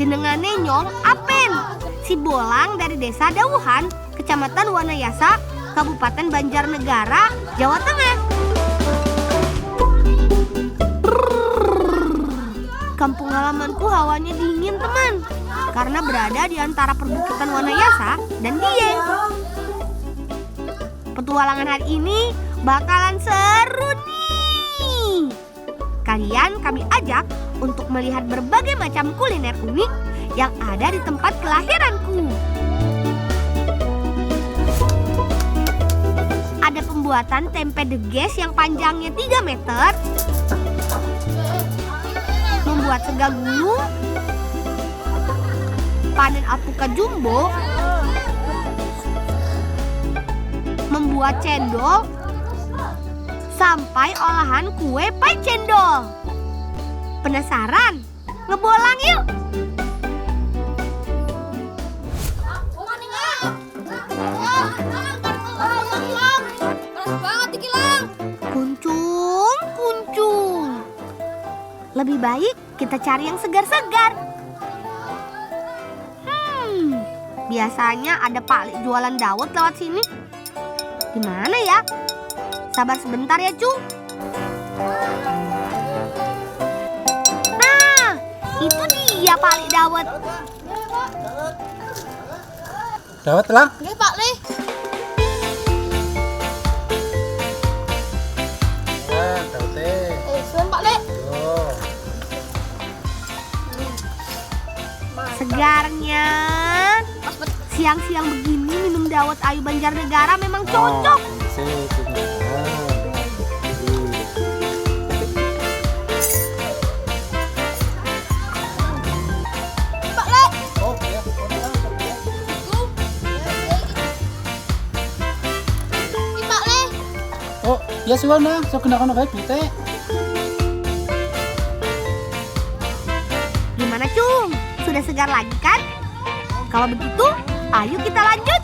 jenengane Nyong Apen, si bolang dari desa Dawuhan, kecamatan Wanayasa, Kabupaten Banjarnegara, Jawa Tengah. Kampung halamanku hawanya dingin teman, karena berada di antara perbukitan Wanayasa dan Dieng. Petualangan hari ini bakalan seru nih. Kalian kami ajak untuk melihat berbagai macam kuliner unik yang ada di tempat kelahiranku. Ada pembuatan tempe deges yang panjangnya 3 meter, membuat sega gulung, panen alpukat jumbo, membuat cendol, sampai olahan kue pai cendol. Penasaran? Ngebolang yuk! Kuncung. Lebih baik kita cari yang segar-segar. Biasanya ada Pak Lik jualan dawet lewat sini. Di mana ya? Sabar sebentar ya, Cung. Nah, itu dia Pak Lik dawet. Dawet lah. Nggih, Pak Lik. Dawet. Suwun Pak Lik. Segarnya. Siang-siang begini minum dawet ayu Banjarnegara memang cocok. Pak Lik. Ini Pak Lik. Oh, ya suwun nah, sok kena-kena bae dite. Gimana, Cung? Sudah segar lagi kan? Kalau begitu, ayo kita lanjut.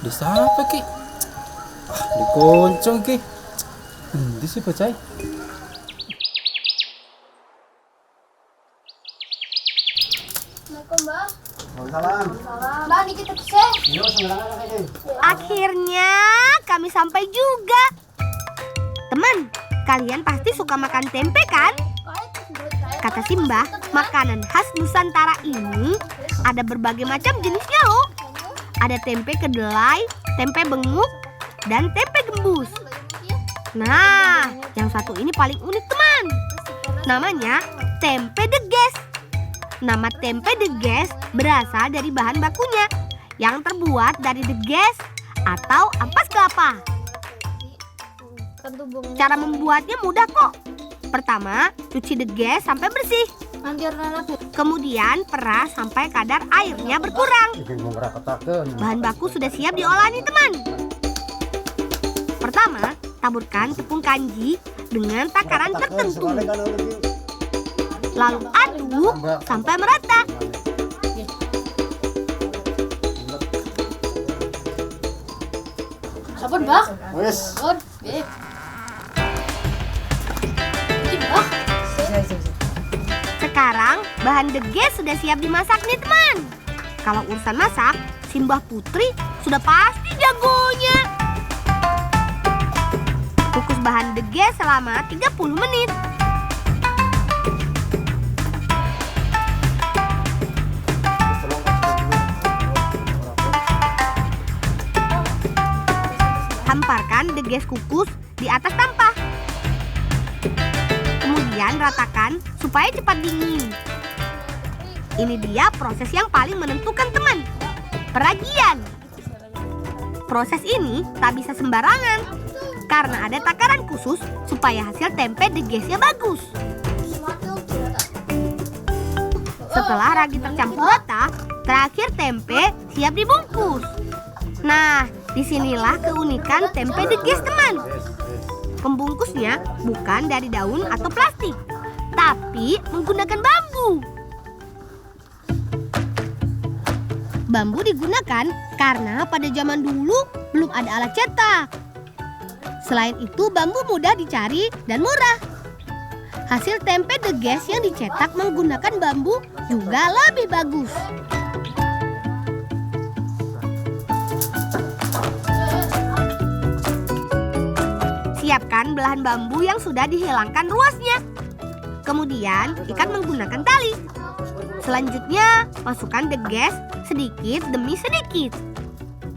Di siapa ki? Di koncong ki. Di si bocah. Assalamualaikum, Mbak. Salam. Mbak, ini kita pesen. Yo, sembarangan kayaknya. Akhirnya kami sampai juga. Teman, kalian pasti suka makan tempe kan? Kata Simbah, makanan khas Nusantara ini ada berbagai macam jenisnya loh. Ada tempe kedelai, tempe benguk, dan tempe gembus. Nah, yang satu ini paling unik teman. Namanya tempe deges. Nama tempe deges berasal dari bahan bakunya yang terbuat dari deges atau ampas kelapa. Cara membuatnya mudah kok. Pertama, cuci deges sampai bersih. Kemudian peras sampai kadar airnya berkurang. Bahan baku sudah siap diolah nih teman. Pertama, taburkan tepung kanji dengan takaran tertentu. Lalu aduk sampai merata. Sabar, Mbak. Wes. Sabar. Sekarang bahan deges sudah siap dimasak nih teman. Kalau urusan masak, Simbah Putri sudah pasti jagonya. Kukus bahan deges selama 30 menit. Hamparkan deges kukus di atas tampah. Kemudian ratakan supaya cepat dingin. Ini dia proses yang paling menentukan teman. Peragian. Proses ini tak bisa sembarangan karena ada takaran khusus supaya hasil tempe degesnya bagus. Setelah ragi tercampur rata, terakhir tempe siap dibungkus. Nah, disinilah keunikan tempe deges teman. Pembungkusnya bukan dari daun atau plastik, tapi menggunakan bambu. Bambu digunakan karena pada zaman dulu belum ada alat cetak. Selain itu, bambu mudah dicari dan murah. Hasil tempe deges yang dicetak menggunakan bambu juga lebih bagus. Siapkan belahan bambu yang sudah dihilangkan ruasnya. Kemudian, ikat menggunakan tali. Selanjutnya, masukkan deges sedikit demi sedikit.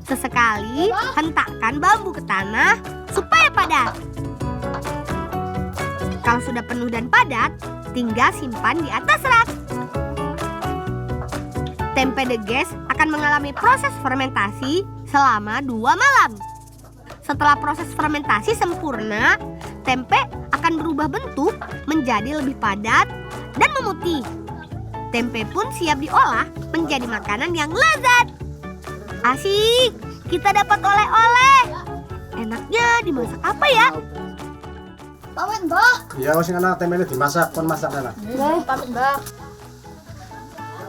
Sesekali, hentakkan bambu ke tanah supaya padat. Kalau sudah penuh dan padat, tinggal simpan di atas rak. Tempe deges akan mengalami proses fermentasi selama 2 malam. Setelah proses fermentasi sempurna, tempe akan berubah bentuk menjadi lebih padat dan memutih. Tempe pun siap diolah menjadi makanan yang lezat. Asik, kita dapat oleh-oleh. Enaknya dimasak apa ya? Pamit, Mbak. Ya wis ngana tempe ini dimasak, kon masak ana. Pamit, Mbak.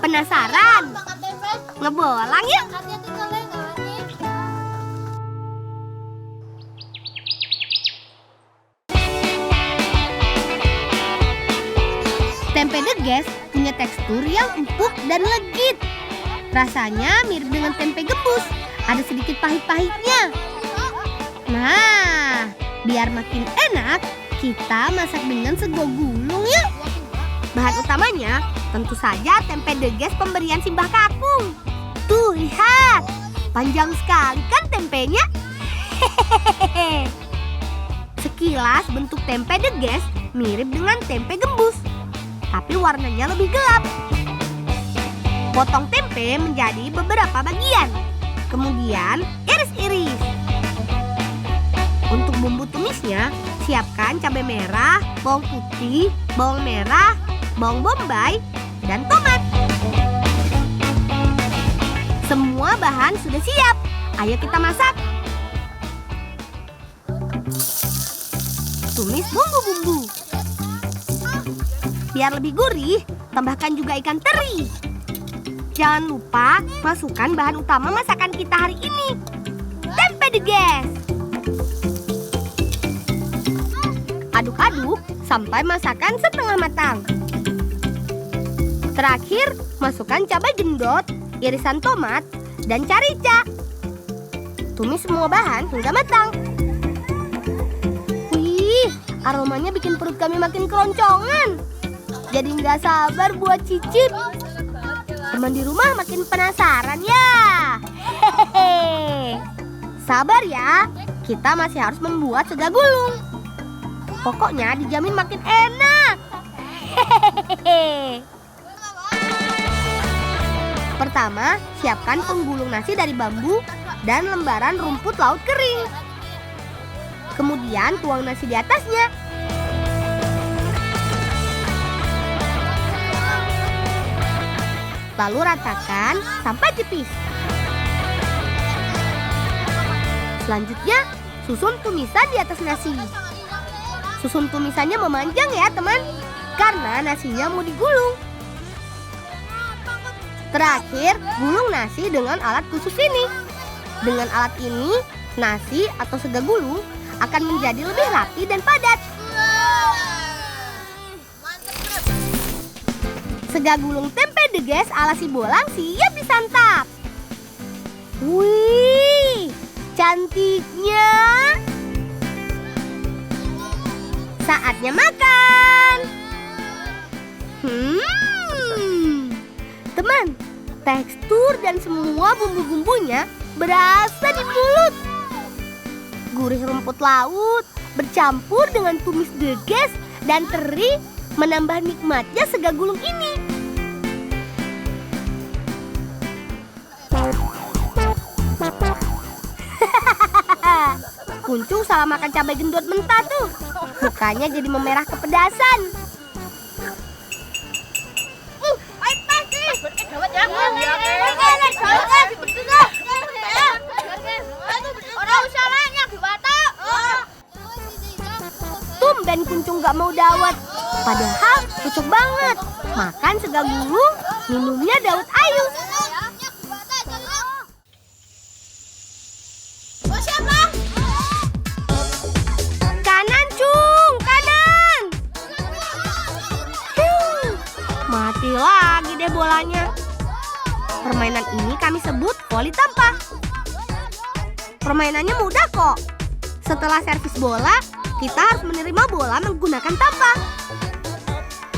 Penasaran? Makan tempe. Ngebolang yuk. Hati-hati kalian, ngawani. Tempe deges punya tekstur yang empuk dan legit. Rasanya mirip dengan tempe gembus, ada sedikit pahit-pahitnya. Nah, biar makin enak, kita masak dengan sego gulung yuk. Bahan utamanya tentu saja tempe deges pemberian Simbah Kakung. Tuh, lihat. Panjang sekali kan tempenya? Hehehe. Sekilas bentuk tempe deges mirip dengan tempe gembus, tapi warnanya lebih gelap. Potong tempe menjadi beberapa bagian, kemudian iris-iris. Untuk bumbu tumisnya, siapkan cabai merah, bawang putih, bawang merah, bawang bombay, dan tomat. Semua bahan sudah siap. Ayo kita masak. Tumis bumbu-bumbu. Biar lebih gurih, tambahkan juga ikan teri. Jangan lupa masukkan bahan utama masakan kita hari ini, tempe deges. Aduk-aduk sampai masakan setengah matang. Terakhir, masukkan cabai gendot, irisan tomat, dan carica. Tumis semua bahan hingga matang. Wih, aromanya bikin perut kami makin keroncongan. Jadi nggak sabar buat cicip. Teman di rumah makin penasaran ya. Hehehe. Sabar ya, kita masih harus membuat sega gulung. Pokoknya dijamin makin enak. Hehehe. Pertama, siapkan penggulung nasi dari bambu dan lembaran rumput laut kering. Kemudian tuang nasi di atasnya. Lalu ratakan sampai tipis. Selanjutnya, susun tumisan di atas nasi. Susun tumisannya memanjang ya teman, karena nasinya mau digulung. Terakhir, gulung nasi dengan alat khusus ini. Dengan alat ini, nasi atau sega gulung akan menjadi lebih rapi dan padat. Sega gulung tempe deges ala Sibolang siap disantap. Wih, cantiknya. Saatnya makan. Teman, tekstur dan semua bumbu-bumbunya berasa di mulut. Gurih rumput laut bercampur dengan tumis deges dan teri menambah nikmatnya sega gulung ini. Kuncung salah makan cabai gendot mentah tuh. Mukanya jadi memerah kepedasan. Tumben Kuncung gak mau dawet. Padahal cocok banget. Makan sega gulung, minumnya dawet ayu. Permainan ini kami sebut voli tampah. Permainannya mudah kok. Setelah servis bola, kita harus menerima bola menggunakan tampah.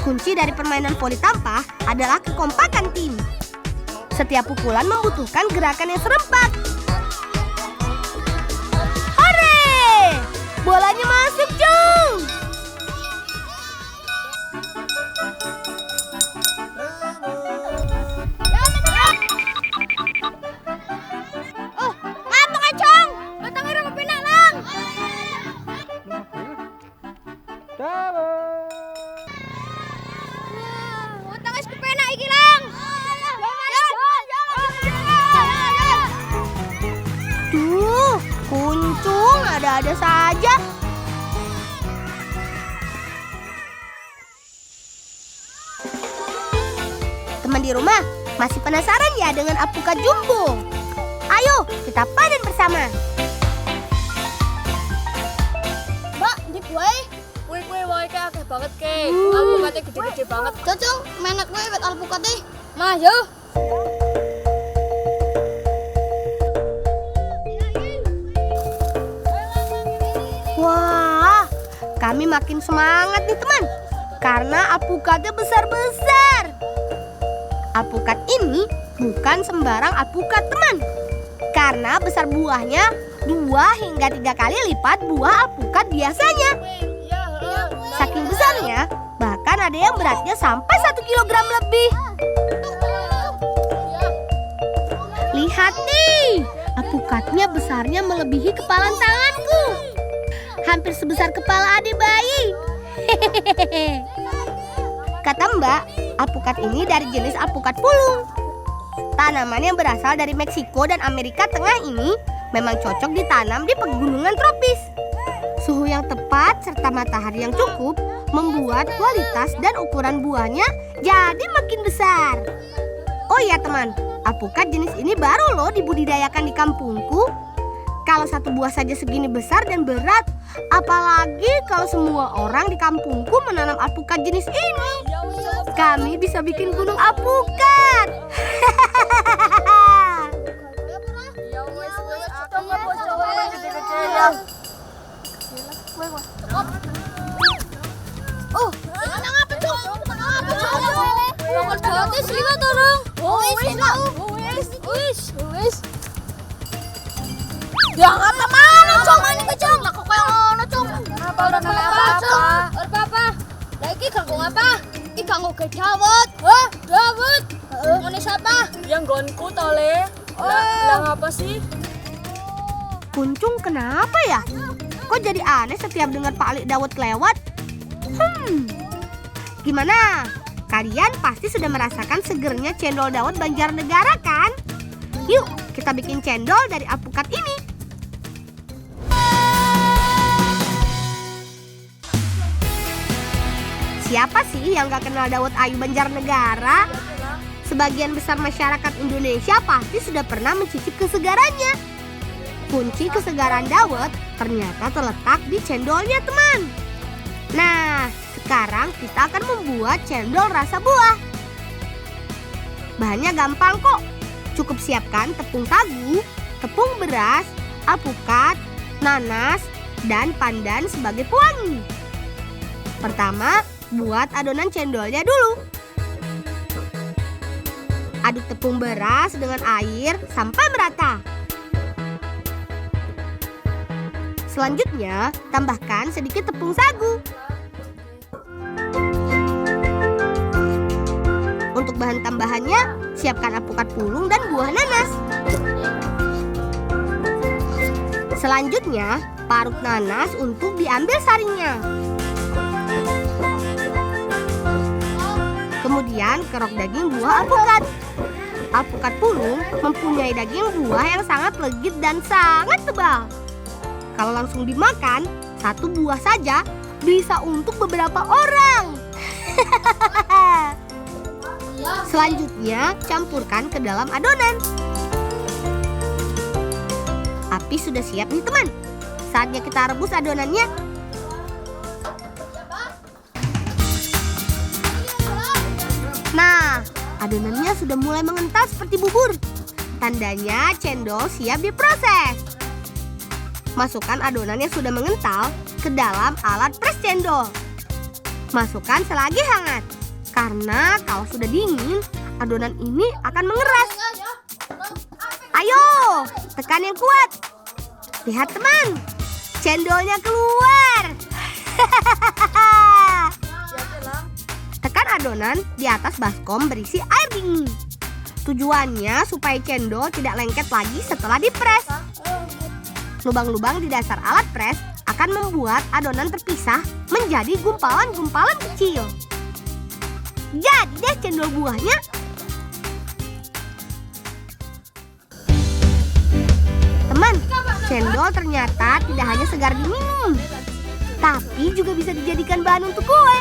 Kunci dari permainan voli tampah adalah kekompakan tim. Setiap pukulan membutuhkan gerakan yang serempak. Hore! Bolanya masuk, Cung! Oh, ngapa ka, Cung? Matang ira mapinak lang! Utang es kepena iki lang. Duh, Kuncung ada-ada saja. Teman di rumah, masih penasaran ya dengan alpukat jumbo? Ayo, kita panen bersama. Mbak, di kue. Kue wae kayak akeh banget ke. Alpukatnya gede-gede banget. Cocok, menek kue wet alpukatnya. Mah, yo. Wah, kami makin semangat nih teman, karena alpukatnya besar-besar. Alpukat ini bukan sembarang alpukat teman, karena besar buahnya 2 hingga 3 kali lipat buah alpukat biasanya. Saking besarnya, bahkan ada yang beratnya sampai 1 kilogram lebih. Lihat nih, alpukatnya besarnya melebihi kepalan tanganku. Hampir sebesar kepala adik bayi. Hehehe. Kata Mbak, alpukat ini dari jenis alpukat pulung. Tanaman yang berasal dari Meksiko dan Amerika Tengah ini memang cocok ditanam di pegunungan tropis. Suhu yang tepat serta matahari yang cukup membuat kualitas dan ukuran buahnya jadi makin besar. Oh iya teman, alpukat jenis ini baru loh dibudidayakan di kampungku. Kalau satu buah saja segini besar dan berat, apalagi kalau semua orang di kampungku menanam alpukat jenis ini. Kami bisa bikin gunung alpukat. Oh, nang apa, Cung? Nang apa, Cung? Lokal jawabnya sila dorong. Wis. Ya ngapa mana, Cung? Mana ke, Cung? Lah kok koyo ngono, Cung? Apa udah nanya apa-apa? Apa? Lah iki ganggu apa? Iki ganggu ge Dawud. Hah? Dawud? Ngene siapa? Yang gonku tole. Lah ngapa sih? Kuncung kenapa ya? Kok jadi aneh setiap dengar Pak Ali Dawud lewat? Gimana? Kalian pasti sudah merasakan segernya cendol Dawud Banjarnegara kan? Yuk, kita bikin cendol dari alpukat ini. Siapa sih yang gak kenal Dawud Ayu Banjarnegara? Sebagian besar masyarakat Indonesia pasti sudah pernah mencicip kesegarannya. Kunci kesegaran Dawud ternyata terletak di cendolnya teman. Nah, sekarang kita akan membuat cendol rasa buah. Bahannya gampang kok. Cukup siapkan tepung sagu, tepung beras, alpukat, nanas, dan pandan sebagai pewangi. Pertama, buat adonan cendolnya dulu. Aduk tepung beras dengan air sampai merata. Selanjutnya, tambahkan sedikit tepung sagu. Untuk bahan tambahannya, siapkan alpukat pulung dan buah nanas. Selanjutnya, parut nanas untuk diambil sarinya. Kemudian, kerok daging buah alpukat. Alpukat pulung mempunyai daging buah yang sangat legit dan sangat tebal. Kalau langsung dimakan, satu buah saja bisa untuk beberapa orang. Selanjutnya, campurkan ke dalam adonan. Api sudah siap nih teman. Saatnya kita rebus adonannya. Nah, adonannya sudah mulai mengental seperti bubur. Tandanya cendol siap diproses. Masukkan adonan yang sudah mengental ke dalam alat pres cendol. Masukkan selagi hangat. Karena kalau sudah dingin, adonan ini akan mengeras. Ayo, tekan yang kuat. Lihat teman, cendolnya keluar. Tekan adonan di atas baskom berisi air dingin. Tujuannya supaya cendol tidak lengket lagi setelah dipres. Lubang-lubang di dasar alat pres akan membuat adonan terpisah menjadi gumpalan-gumpalan kecil. Jadi deh cendol buahnya. Teman, cendol ternyata tidak hanya segar diminum, tapi juga bisa dijadikan bahan untuk kue.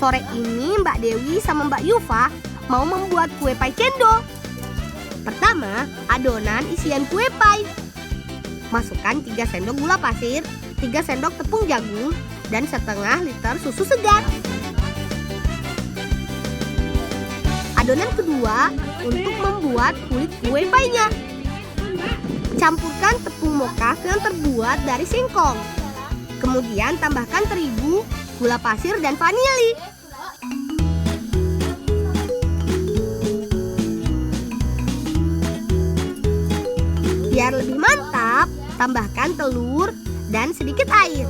Sore ini Mbak Dewi sama Mbak Yufa mau membuat kue pai cendol. Pertama, adonan isian kue pai. Masukkan 3 sendok gula pasir, 3 sendok tepung jagung, dan setengah liter susu segar. Adonan kedua untuk membuat kulit kue painya. Campurkan tepung moka yang terbuat dari singkong. Kemudian tambahkan terigu, gula pasir, dan vanili. Biar lebih mantap, tambahkan telur dan sedikit air.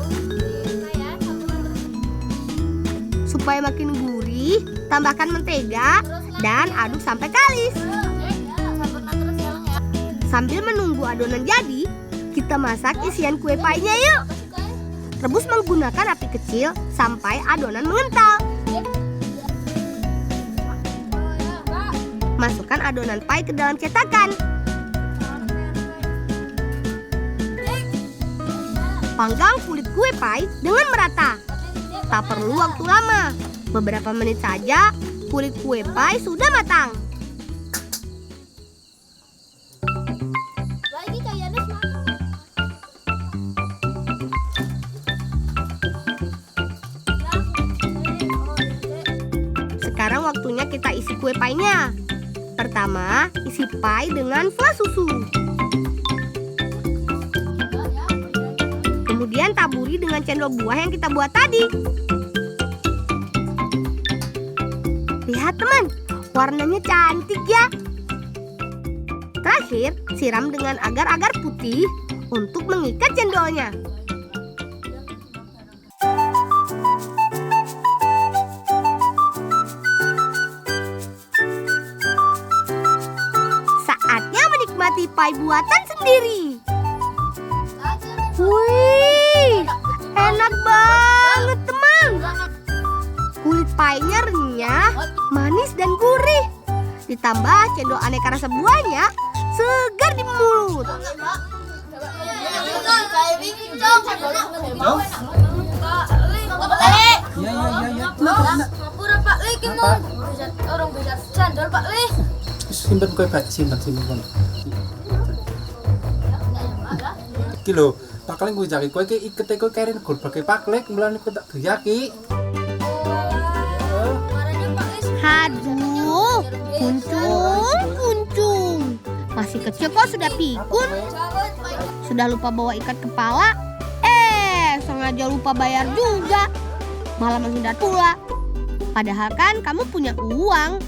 Supaya makin gurih, tambahkan mentega dan aduk sampai kalis. Sambil menunggu adonan jadi, kita masak isian kue painya yuk. Rebus menggunakan api kecil sampai adonan mengental. Masukkan adonan pai ke dalam cetakan. Panggang kulit kue pai dengan merata. Tak perlu waktu lama. Beberapa menit saja kulit kue pai sudah matang. Sekarang waktunya kita isi kue painya. Pertama, isi pai dengan flan susu. Kemudian taburi dengan cendol buah yang kita buat tadi. Lihat teman, warnanya cantik ya. Terakhir, siram dengan agar-agar putih untuk mengikat cendolnya. Saatnya menikmati pai buatan sendiri. Wih, enak banget teman. Kulit painya renyah, manis dan gurih. Ditambah cendol aneka rasa buahnya segar di mulut. Simpen kue Pak, simpen. Iki lho, pakleng kuwi jaki kowe iki ikete kowe keren gol bagi paklek mulane kok tak guyaki. Aduh, kuncung. Masih kecil kok sudah pikun. Sudah lupa bawa ikat kepala. Sengaja lupa bayar juga. Malah menghindar pula. Padahal kan kamu punya uang.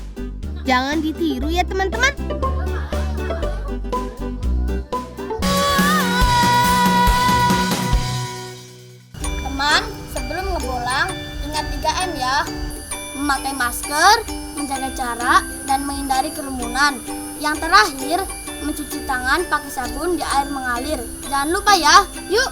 Jangan ditiru ya teman-teman. Teman, sebelum ngebolang, ingat 3M ya. Memakai masker, menjaga jarak, dan menghindari kerumunan. Yang terakhir, mencuci tangan pakai sabun di air mengalir. Jangan lupa ya. Yuk.